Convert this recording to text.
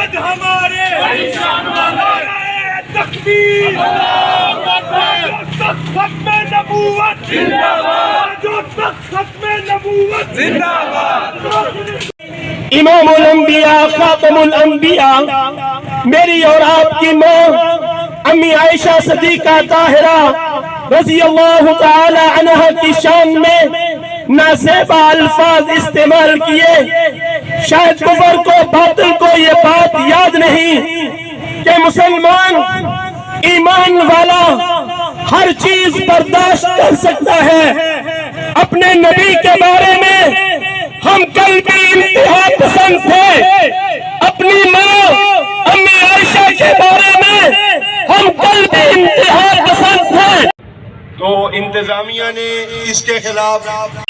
आज हमारे तकबीर, खत्म नबूवत जिंदाबाद, जो खत्म नबूवत जिंदाबाद। इमामुल अंबिया खातमुल अंबिया मेरी और आपकी माँ अम्मी आयशा सदीका ताहिरा रज़ी अल्लाह तआला अन्हा की शान में नासेबा अल्फाज इस्तेमाल किए। शायद कुफर को, बातिल को ये बात याद नहीं कि मुसलमान ईमान वाला हर चीज बर्दाश्त कर सकता है। अपने नबी के बारे में हम कल भी इंतहा पसंद थे, अपनी माँ अम्मी आयशा के बारे में हम कल भी इंतहा पसंद थे। तो इंतजामिया ने इसके खिलाफ